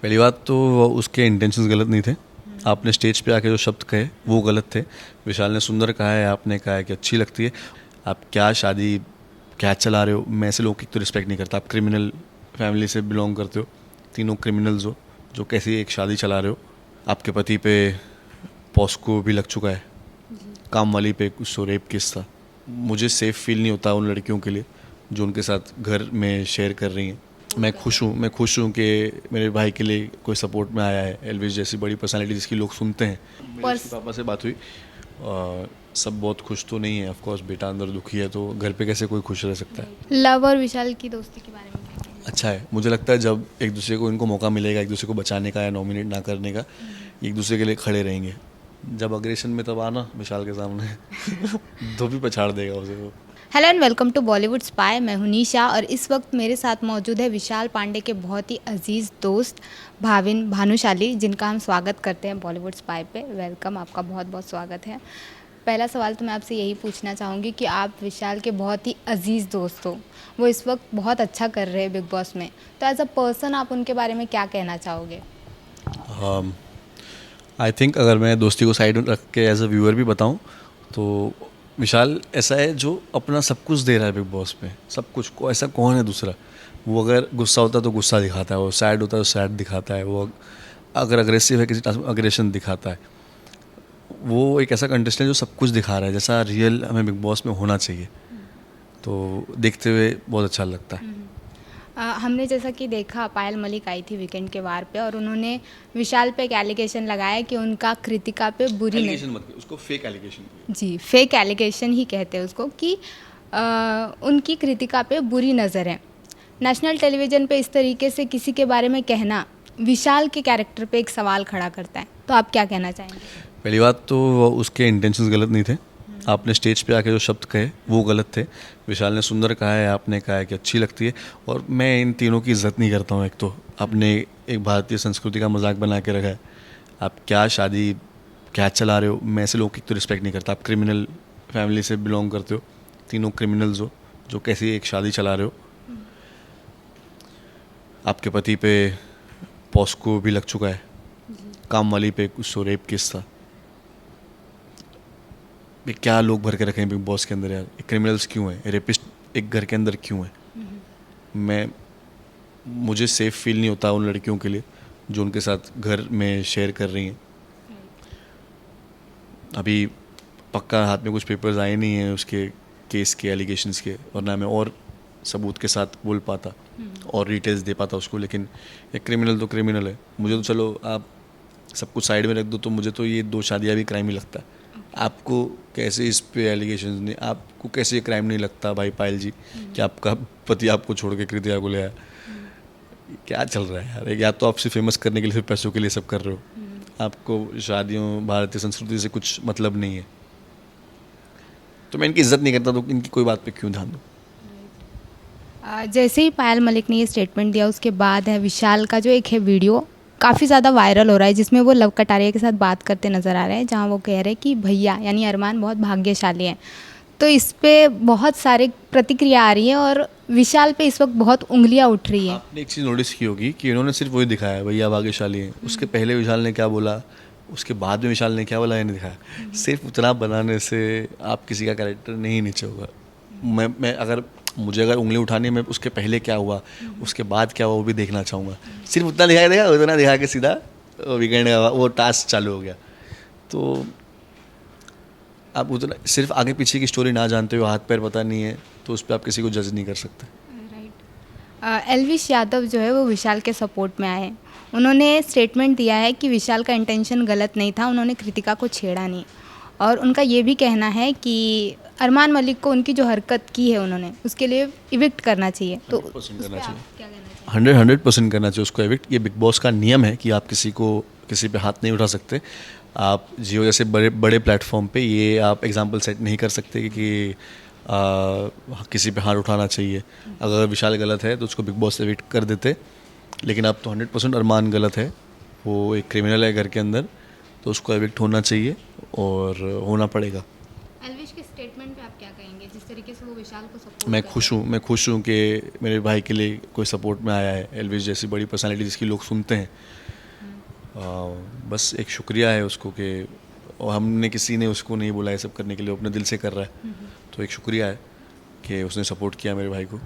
पहली बात तो उसके इंटेंशंस गलत नहीं थे। आपने स्टेज पे आके जो शब्द कहे वो गलत थे। विशाल ने सुंदर कहा है, आपने कहा है कि अच्छी लगती है। आप क्या शादी क्या चला रहे हो? मैं ऐसे लोगों की तो रिस्पेक्ट नहीं करता। आप क्रिमिनल फैमिली से बिलोंग करते हो, तीनों क्रिमिनल्स हो जो कैसी एक शादी चला रहे हो। आपके पति पे पॉस्को भी लग चुका है, काम वाली पे कुछ तो रेप केस था। मुझे सेफ़ फील नहीं होता उन लड़कियों के लिए जो उनके साथ घर में शेयर कर रही हैं। मैं खुश हूँ कि मेरे भाई के लिए कोई सपोर्ट में आया है। एल्विस जैसी बड़ी पर्सनालिटी जिसकी लोग सुनते हैं। मेरे उसके पापा से बात हुई, सब बहुत खुश तो नहीं है। ऑफ कोर्स बेटा अंदर दुखी है, तो घर पे कैसे कोई खुश रह सकता है। लव और विशाल की दोस्ती के बारे में क्या कहेंगे? अच्छा है, मुझे लगता है जब एक दूसरे को इनको मौका मिलेगा एक दूसरे को बचाने का या नॉमिनेट ना करने का, एक दूसरे के लिए खड़े रहेंगे। जब अग्रेशन में तब आना विशाल के सामने धोबी पछाड़ देगा उसे वो। Hello and welcome to Bollywood spy. मैं हूं निशा और इस वक्त मेरे साथ मौजूद है विशाल पांडे के बहुत ही अजीज़ दोस्त भाविन भानुशाली, जिनका हम स्वागत करते हैं बॉलीवुड स्पाई पे। वेलकम, आपका बहुत बहुत स्वागत है। पहला सवाल तो मैं आपसे यही पूछना चाहूँगी कि आप विशाल के बहुत ही अजीज़ दोस्त हो, वो इस वक्त बहुत अच्छा कर रहे हैं बिग बॉस में, तो एज अ पर्सन आप उनके बारे में क्या कहना चाहोगे? आई थिंक अगर मैं दोस्ती को साइड रख के एज अ व्यूअर भी बताऊं तो विशाल ऐसा है जो अपना सब कुछ दे रहा है बिग बॉस में। सब कुछ को ऐसा कौन है दूसरा? वो अगर गुस्सा होता है तो गुस्सा दिखाता है, वो सैड होता है तो सैड दिखाता है, वो अगर अग्रेसिव है किसी टास्क में अग्रेशन दिखाता है। वो एक ऐसा कंटेस्टेंट जो सब कुछ दिखा रहा है जैसा रियल हमें बिग बॉस में होना चाहिए। तो देखते हुए बहुत अच्छा लगता है। हमने जैसा कि देखा, पायल मलिक आई थी वीकेंड के वार पे और उन्होंने विशाल पे एक एलिगेशन लगाया कि उनका कृतिका पे बुरी एलिगेशन मत उसको फेक एलिगेशन। जी, फेक एलिगेशन ही कहते हैं उसको कि उनकी कृतिका पे बुरी नज़र है। नेशनल टेलीविज़न पे इस तरीके से किसी के बारे में कहना विशाल के कैरेक्टर पे एक सवाल खड़ा करता है, तो आप क्या कहना चाहेंगे? पहली बात तो उसके इंटेंशंस गलत नहीं थे। आपने स्टेज पे आके जो शब्द कहे वो गलत थे। विशाल ने सुंदर कहा है, आपने कहा है कि अच्छी लगती है, और मैं इन तीनों की इज्जत नहीं करता हूँ। एक तो आपने एक भारतीय संस्कृति का मजाक बना के रखा है। आप क्या शादी क्या चला रहे हो? मैं ऐसे लोगों की तो रिस्पेक्ट नहीं करता। आप क्रिमिनल फैमिली से बिलोंग करते हो, तीनों क्रिमिनल्स हो जो कैसी एक शादी चला रहे हो। आपके पति पे पॉस्को भी लग चुका है, काम वाली पे कुछ तो रेप केस था। ये क्या लोग भर के रखे हैं बिग बॉस के अंदर यार? क्रिमिनल्स क्यों हैं? रेपिस्ट एक घर के अंदर क्यों है? मैं मुझे सेफ़ फील नहीं होता उन लड़कियों के लिए जो उनके साथ घर में शेयर कर रही हैं। अभी पक्का हाथ में कुछ पेपर्स आए नहीं हैं उसके केस के एलिगेशंस के, वरना मैं और सबूत के साथ बोल पाता और डिटेल्स दे पाता उसको। लेकिन एक क्रिमिनल तो क्रिमिनल है। मुझे तो चलो आप सब कुछ साइड में रख दो, तो मुझे तो ये 2 शादियाँ भी क्राइम ही लगता है। आपको कैसे इस पे एलिगेशंस नहीं, आपको कैसे ये क्राइम नहीं लगता भाई पायल जी कि आपका पति आपको छोड़ के कृतिया को ले आया? क्या चल रहा है यार? या तो आपसे फेमस करने के लिए, सिर्फ पैसों के लिए सब कर रहे हो। आपको शादियों भारतीय संस्कृति से कुछ मतलब नहीं है। तो मैं इनकी इज्जत नहीं करता, तो इनकी कोई बात पे क्यों ध्यान दूँ? जैसे ही पायल मलिक ने ये स्टेटमेंट दिया उसके बाद है विशाल का जो एक है वीडियो काफ़ी ज़्यादा वायरल हो रहा है, जिसमें वो लव कटारिया के साथ बात करते नज़र आ रहे हैं, जहाँ वो कह रहे हैं कि भैया यानी अरमान बहुत भाग्यशाली हैं। तो इस पे बहुत सारे प्रतिक्रिया आ रही है और विशाल पे इस वक्त बहुत उंगलियां उठ रही हैं। आपने एक चीज़ नोटिस की होगी कि इन्होंने सिर्फ वही दिखाया है भैया भाग्यशाली है। उसके पहले विशाल ने क्या बोला, उसके बाद में विशाल ने क्या बोला, ये नहीं दिखाया। सिर्फ उतना बनाने से आप किसी का कैरेक्टर नहीं नीचे होगा। मैं अगर मुझे अगर उंगली उठानी है, मैं उसके पहले क्या हुआ उसके बाद क्या हुआ वो भी देखना चाहूँगा। सिर्फ उतना दिखाया देगा, उतना दिखा के सीधा वीकेंड का वो टास्क चालू हो गया। तो आप उतना सिर्फ आगे पीछे की स्टोरी ना जानते हो, हाथ पैर पता नहीं है, तो उस पर आप किसी को जज नहीं कर सकते। एल्विश यादव जो है वो विशाल के सपोर्ट में आए हैं। उन्होंने स्टेटमेंट दिया है कि विशाल का इंटेंशन गलत नहीं था, उन्होंने कृतिका को छेड़ा नहीं, और उनका ये भी कहना है कि अरमान मलिक को उनकी जो हरकत की है उन्होंने उसके लिए इविक्ट करना चाहिए। तो 100% करना चाहिए। क्या कहना चाहिए? 100% करना चाहिए उसको एविक्ट। ये बिग बॉस का नियम है कि आप किसी पे हाथ नहीं उठा सकते। आप जियो जैसे बड़े बड़े प्लेटफॉर्म पे ये आप एग्जांपल सेट नहीं कर सकते कि किसी पे हाथ उठाना चाहिए। अगर विशाल गलत है तो उसको बिग बॉस एविक्ट कर देते। लेकिन आप तो 100% अरमान गलत है, वो एक क्रिमिनल है घर के अंदर, तो उसको एविक्ट होना चाहिए और होना पड़ेगा। एल्विश के स्टेटमेंट पे आप क्या कहेंगे, जिस तरीके से वो विशाल को सपोर्ट मैं खुश हूँ कि मेरे भाई के लिए कोई सपोर्ट में आया है, एल्विस जैसी बड़ी पर्सनालिटी जिसकी लोग सुनते हैं। बस एक शुक्रिया है उसको कि और हमने किसी ने उसको नहीं बोला ये सब करने के लिए, वो अपने दिल से कर रहा है। तो एक शुक्रिया है कि उसने सपोर्ट किया मेरे भाई को।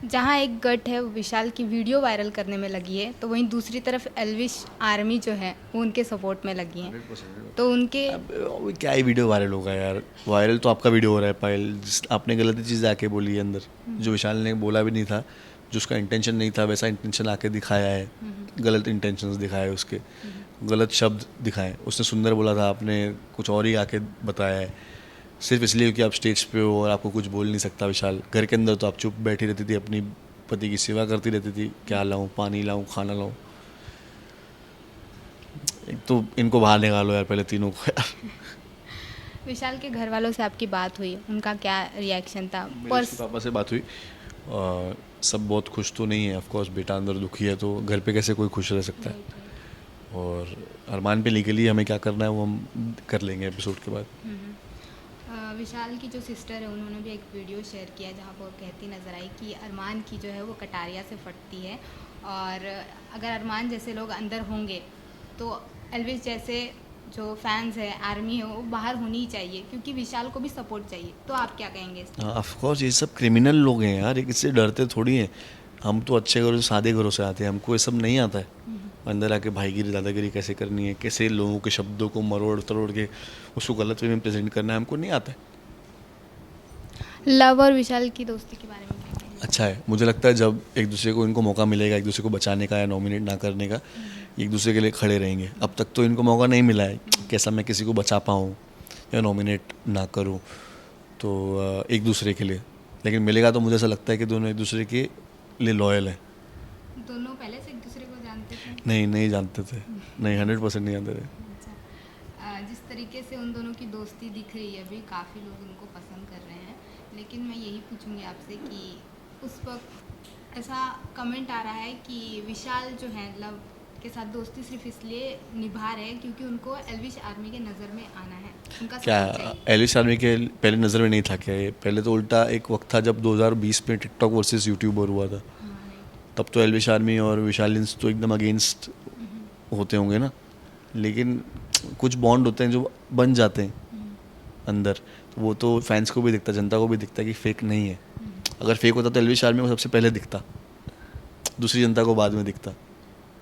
जहाँ एक गट है वो विशाल की वीडियो वायरल करने में लगी है, तो वहीं दूसरी तरफ एल्विश आर्मी जो है वो उनके सपोर्ट में लगी है। तो उनके अब क्या ही वीडियो वायरल होगा यार, वायरल तो आपका वीडियो हो रहा है पायल, आपने गलत चीज़ आके बोली है अंदर, जो विशाल ने बोला भी नहीं था, जो उसका इंटेंशन नहीं था वैसा इंटेंशन आके दिखाया है, गलत इंटेंशंस दिखाए उसके, गलत शब्द दिखाए। उसने सुंदर बोला था, आपने कुछ और ही आके बताया है, सिर्फ इसलिए कि आप स्टेज पे हो और आपको कुछ बोल नहीं सकता विशाल। घर के अंदर तो आप चुप बैठी रहती थी, अपनी पति की सेवा करती रहती थी, क्या लाऊं, पानी लाऊं, खाना लाऊं। एक तो इनको बाहर निकालो यार पहले तीनों को यार। विशाल के घर वालों से आपकी बात हुई, उनका क्या रिएक्शन था? मेरे उसके पापा से बात हुई, सब बहुत खुश तो नहीं है, ऑफ कोर्स बेटा अंदर दुखी है, तो घर पे कैसे कोई खुश रह सकता है। और अरमान पे लीगली हमें क्या करना है वो हम कर लेंगे एपिसोड के बाद। विशाल की जो सिस्टर है उन्होंने भी एक वीडियो शेयर किया जहाँ पर वो कहती नज़र आई कि अरमान की जो है वो कटारिया से फटती है, और अगर अरमान जैसे लोग अंदर होंगे तो एल्विस जैसे जो फैंस है, आर्मी है, वो बाहर होनी ही चाहिए, क्योंकि विशाल को भी सपोर्ट चाहिए। तो आप क्या कहेंगे इस पर? ऑफ कोर्स ये सब क्रिमिनल लोग हैं यार, इससे डरते थोड़ी हैं। हम तो अच्छे घरों से, सादे घरों से आते हैं, हमको ये सब नहीं आता है। अंदर आके भाईगिरी दादागिरी कैसे करनी है, कैसे लोगों के शब्दों को मरोड़ तरोड़ के उसको गलत वे में प्रेजेंट करना है, हमको नहीं आता है। लव और विशाल की दोस्ती के बारे में क्या कहेंगे? अच्छा है, मुझे लगता है जब एक दूसरे को इनको मौका मिलेगा एक दूसरे को बचाने का या नॉमिनेट ना करने का, एक दूसरे के लिए खड़े रहेंगे। अब तक तो इनको मौका नहीं मिला है कैसा मैं किसी को बचा पाऊँ या नॉमिनेट ना करूँ, तो एक दूसरे के लिए, लेकिन मिलेगा तो मुझे ऐसा लगता है कि दोनों एक दूसरे के लिए लॉयल हैं। दोनों पहले से एक दूसरे को जानते थे? नहीं जानते थे, नहीं 100% नहीं जानते थे। अच्छा, जिस तरीके से उन दोनों की दोस्ती दिख रही है अभी, काफ़ी लोग उनको पसंद कर रहे हैं, लेकिन मैं यही पूछूंगी आपसे कि उस वक्त ऐसा कमेंट आ रहा है कि विशाल जो है लव के साथ दोस्ती सिर्फ इसलिए निभा रहे हैं क्योंकि उनको एल्विश आर्मी के नज़र में आना है, उनका क्या सपोर्ट चाहिए। एलिस आर्मी के पहले नज़र में नहीं था क्या ये? पहले तो उल्टा एक वक्त था जब 2020 में टिकटॉक वर्सेस यूट्यूबर हुआ था, तब तो एल्विश आर्मी और विशाल लिंस तो एकदम अगेंस्ट होते होंगे ना, लेकिन कुछ बॉन्ड होते हैं जो बन जाते हैं अंदर, तो वो तो फैंस को भी दिखता, जनता को भी दिखता कि फेक नहीं है। अगर फेक होता तो एल्विश आर्मी को सबसे पहले दिखता, दूसरी जनता को बाद में दिखता।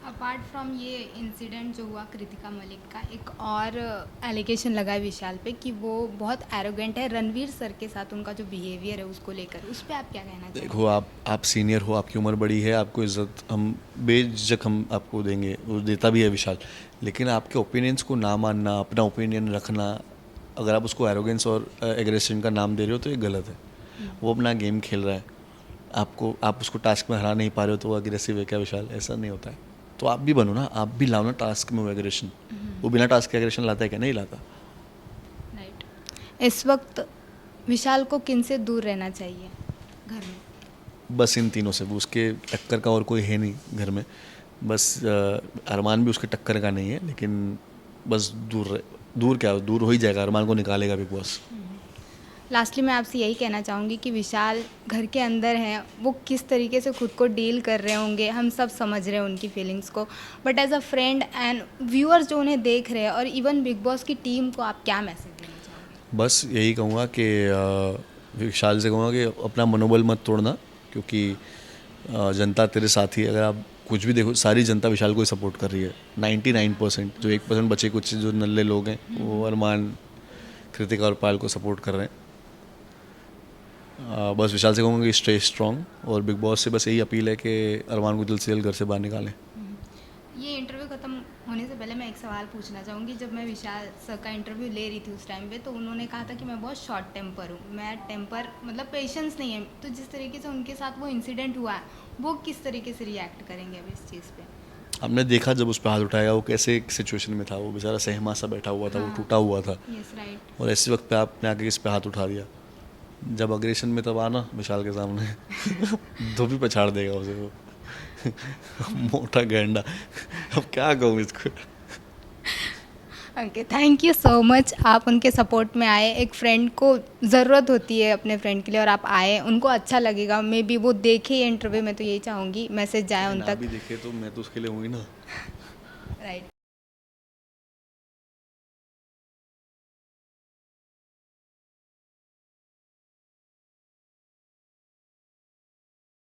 अपार्ट फ्रॉम ये इंसिडेंट जो हुआ कृतिका मलिक का, एक और एलिगेशन लगा है विशाल पे कि वो बहुत एरोगेंट है रणवीर सर के साथ, उनका जो बिहेवियर है उसको लेकर, उस पर आप क्या कहना चाहेंगे? देखो आप सीनियर हो, आपकी उम्र बड़ी है, आपको इज्जत हम बेझिझक हम आपको देंगे, वो देता भी है विशाल, लेकिन आपके ओपिनियंस को ना मानना, अपना ओपिनियन रखना, अगर आप उसको एरोगेंस और एग्रेशन का नाम दे रहे हो तो ये गलत है। वो अपना गेम खेल रहा है, आप उसको टास्क में हरा नहीं पा रहे हो तो वो अग्रेसिव है क्या विशाल? ऐसा नहीं होता है। तो आप भी बनो ना, आप भी लाओ ना टास्क में वो एग्रेशन। वो बिना टास्क के एग्रेशन लाता है क्या? नहीं लाता। राइट। इस वक्त विशाल को किन से दूर रहना चाहिए घर में? बस इन तीनों से, वो उसके टक्कर का और कोई है नहीं घर में, बस अरमान भी उसके टक्कर का नहीं है, लेकिन बस दूर क्या, दूर हो ही जाएगा, अरमान को निकालेगा बिग बॉस। लास्टली मैं आपसे यही कहना चाहूँगी कि विशाल घर के अंदर हैं, वो किस तरीके से खुद को डील कर रहे होंगे, हम सब समझ रहे हैं उनकी फीलिंग्स को, but as a friend and viewers जो उन्हें देख रहे हैं और इवन बिग बॉस की टीम को आप क्या मैसेज देना चाहोगे? बस यही कहूँगा कि विशाल से कहूँगा कि अपना मनोबल मत तोड़ना, क्योंकि जनता तेरे साथ ही, अगर आप कुछ भी देखो सारी जनता विशाल को ही सपोर्ट कर रही है 99%। जो 1% बचे कुछ जो नल्ले लोग हैं वो अरमान, कृतिका और पायल को सपोर्ट कर रहे हैं। बस विशाल से कहूँगा कि स्टे स्ट्रॉन्ग, और बिग बॉस से बस यही अपील है कि अरमान को जल्द से जल्द घर से बाहर निकालें। ये इंटरव्यू ख़त्म होने से पहले मैं एक सवाल पूछना चाहूँगी। जब मैं विशाल सर का इंटरव्यू ले रही थी उस टाइम पे, तो उन्होंने कहा था कि मैं बहुत शॉर्ट टेम्पर हूँ, मैं टेम्पर मतलब पेशेंस नहीं है, तो जिस तरीके से उनके साथ वो इंसिडेंट हुआ है, वो किस तरीके से रिएक्ट करेंगे अब इस चीज़ पे? हमने देखा जब उस पर हाथ उठाया वो कैसे एक सिचुएशन में था, वो बेचारा सहमा सा बैठा हुआ था, वो टूटा हुआ था, यस राइट। और ऐसे वक्त पे आपने आके इस पे हाथ उठा दिया। जब अग्रेशन में तब आना विशाल के सामने धोबी पछाड़ देगा उसे वो मोटा गैंडा। अब क्या कहूँ इसको। Okay, thank you so much. आप उनके सपोर्ट में आए, एक फ्रेंड को ज़रूरत होती है अपने फ्रेंड के लिए और आप आए, उनको अच्छा लगेगा। मे बी वो देखे ये इंटरव्यू, मैं तो यही चाहूँगी मैसेज जाए उन ना तक। भी देखे तो मैं तो उसके लिए हूँ ही ना। राइट।